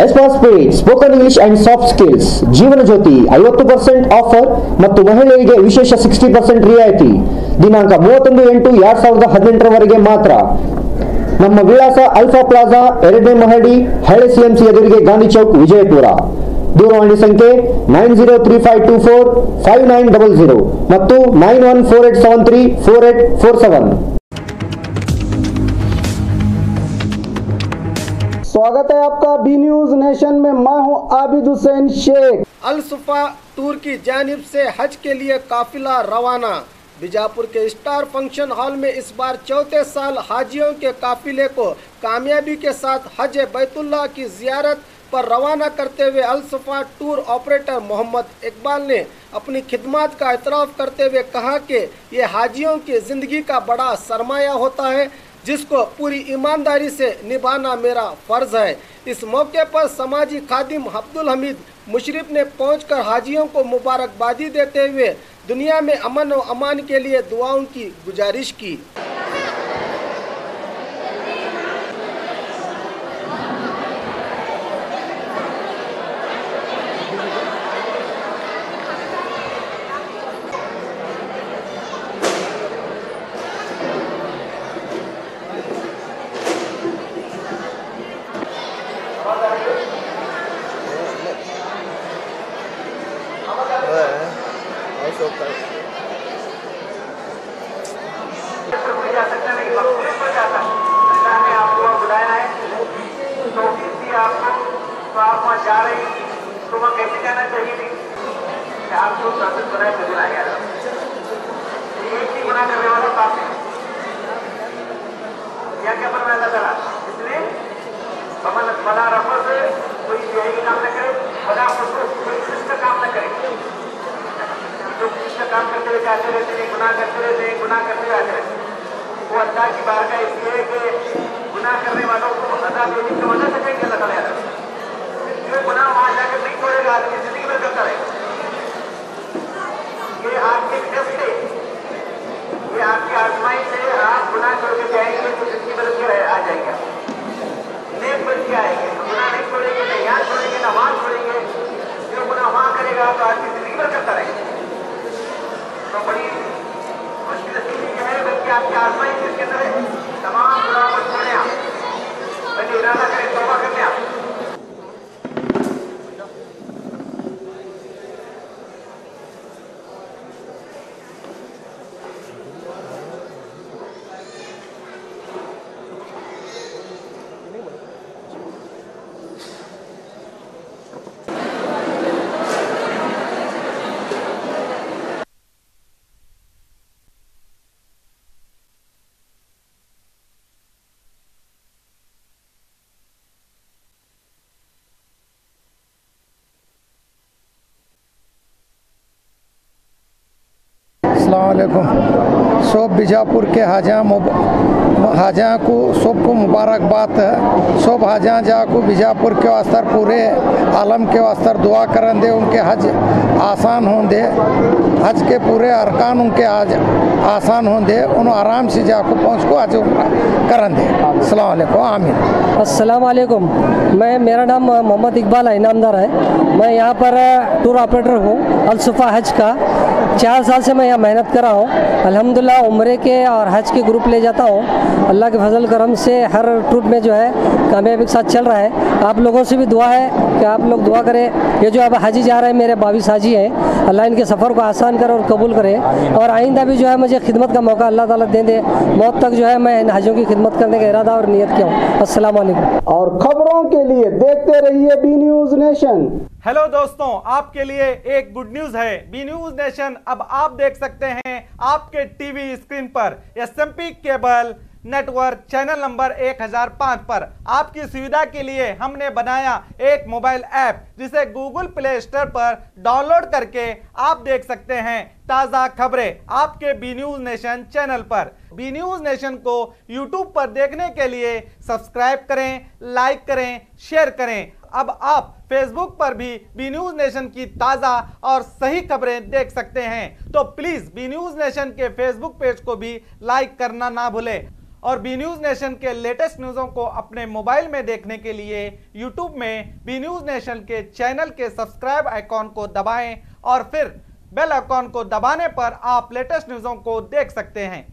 ಎಸ್ಪಾಸ್ speed spoken English and soft skills Jeevana Jyothi 50% offer ಮತ್ತು ಮಹಿಳೆಯರಿಗೆ ವಿಶೇಷ 60% ರಿಯಾಯಿತಿ. ದಿನಾಂಕ 31/8/2018 ವರೆಗೆ ಮಾತ್ರ. ನಮ್ಮ ವಿಳಾಸ ಅಲ್ಫಾ ಪ್ಲಾಜಾ 2ನೇ ಮಹಡಿ, ಹಳೆ ಸಿಎಂಸಿ ಎದುರಿಗೆ, ಗಾಂಧಿ ಚೌಕ್, ವಿಜಯಪುರ. ದೂರವಾಣಿ ಸಂಖ್ಯೆ 9035245900 ಮತ್ತು 9148734847. स्वागत है आपका बी न्यूज नेशन में। मैं हूं आबिद हुसैन शेख। अल सुफा टूर की जानिब से हज के लिए काफिला रवाना। बीजापुर के स्टार फंक्शन हॉल में इस बार चौथे साल हाजियों के काफिले को कामयाबी के साथ हज बैतुल्लाह की जियारत पर रवाना करते हुए अल सुफा टूर ऑपरेटर मोहम्मद इकबाल ने अपनी खिदमत का एतराफ़ करते हुए कहा कि ये हाजियों की ज़िंदगी का बड़ा सरमाया होता है, जिसको पूरी ईमानदारी से निभाना मेरा फ़र्ज़ है। इस मौके पर समाजी खादिम अब्दुल हमीद मुशरिफ ने पहुंचकर हाजियों को मुबारकबादी देते हुए दुनिया में अमन व अमान के लिए दुआओं की गुजारिश की। जा रही तो वहाँ कैसे जाना चाहिए नहीं आपको प्रोसेस बनाए तो बनाया गया एक ही गुनाह करने वाला काफी या क्या बनवाया था इसलिए बना रफा से कोई यही काम न करे, बना कोई कृष्ण काम न करे। जो कृष्ण काम करते हुए जाते रहते हैं, गुनाह करते रहते हैं, गुनाह करते हुए आते रहते हैं, वो अल्लाह की बारगाह इसलिए कि गुनाह करने वालों को अज़ाब देने की वजह से कहीं अल्लाह ताला जो गुनाह वहां जाकर नहीं छोड़ेगा, आदमी जिंदगी भर करता रहेगा। ये आपके टेस्ट है, ये आपकी आजमाइश है। आप गुनाह करके जाएंगे तो जिंदगी भर के आ जाएगा, नेक बन के आएंगे। गुनाह नहीं छोड़ेंगे, न यहाँ छोड़ेंगे, न वहां छोड़ेंगे। जो गुनाह वहां करेगा तो आदमी जिंदगी भर करता रहेगा। तो बड़ी खुशनसीबी है, बल्कि आपकी आजमाइश इसके अंदर है। तमाम गुनाहों को छोड़े आप, पहले इरादा करें, तौबा करने आप। अस्सलामुअलैकुम। सब बीजापुर के हाजियाँ को सबको मुबारकबाद है। सब हाजियाँ जाको बीजापुर के वास्तर पूरे आलम के वास्तर दुआ करन दे, उनके हज आसान हों दे, हज के पूरे अरकान उनके आज आसान हों दे, उन्होंने आराम से जाको पहुँच को हज करन दे। अस्सलाम वालेकुम। आमीन। अस्सलाम वालेकुम। मेरा नाम मोहम्मद इकबाल है, इनामदार है। मैं यहाँ पर टूर ऑपरेटर हूँ अल सुफा हज का। 4 साल से मैं यहाँ मेहनत कर रहा हूँ। अल्हम्दुलिल्लाह उम्रे के और हज के ग्रुप ले जाता हूँ। अल्लाह के फजल करम से हर ट्रिप में जो है कामयाबी के साथ चल रहा है। आप लोगों से भी दुआ है कि आप लोग दुआ करें। ये जो अब हाजी जा रहे हैं, मेरे 22 हाजी हैं, अल्लाह इनके सफ़र को आसान करे और कबूल करे। और आइंदा भी जो है मुझे खिदमत का मौका अल्लाह ताला दे दे। मौत तक जो है मैं इन हाजियों की खिदमत करने का इरादा और नियत किया हूँ। अस्सलाम वालेकुम। और खबरों के लिए देखते रहिए बी न्यूज नेशन। हेलो दोस्तों, आपके लिए एक गुड न्यूज है। बी न्यूज नेशन अब आप देख सकते हैं आपके टीवी स्क्रीन पर SMP cable network channel number 1005 पर। आपकी सुविधा के लिए हमने बनाया एक मोबाइल ऐप, जिसे गूगल प्ले स्टोर पर डाउनलोड करके आप देख सकते हैं ताज़ा खबरें आपके बी न्यूज नेशन चैनल पर। बी न्यूज नेशन को यूट्यूब पर देखने के लिए सब्सक्राइब करें, लाइक करें, शेयर करें। अब आप फेसबुक पर भी बी न्यूज नेशन की ताज़ा और सही खबरें देख सकते हैं। तो प्लीज़ बी न्यूज नेशन के फेसबुक पेज को भी लाइक करना ना भूलें। और बी न्यूज नेशन के लेटेस्ट न्यूज़ों को अपने मोबाइल में देखने के लिए यूट्यूब में बी न्यूज नेशन के चैनल के सब्सक्राइब आइकॉन को दबाएं और फिर बेल आइकॉन को दबाने पर आप लेटेस्ट न्यूज़ों को देख सकते हैं।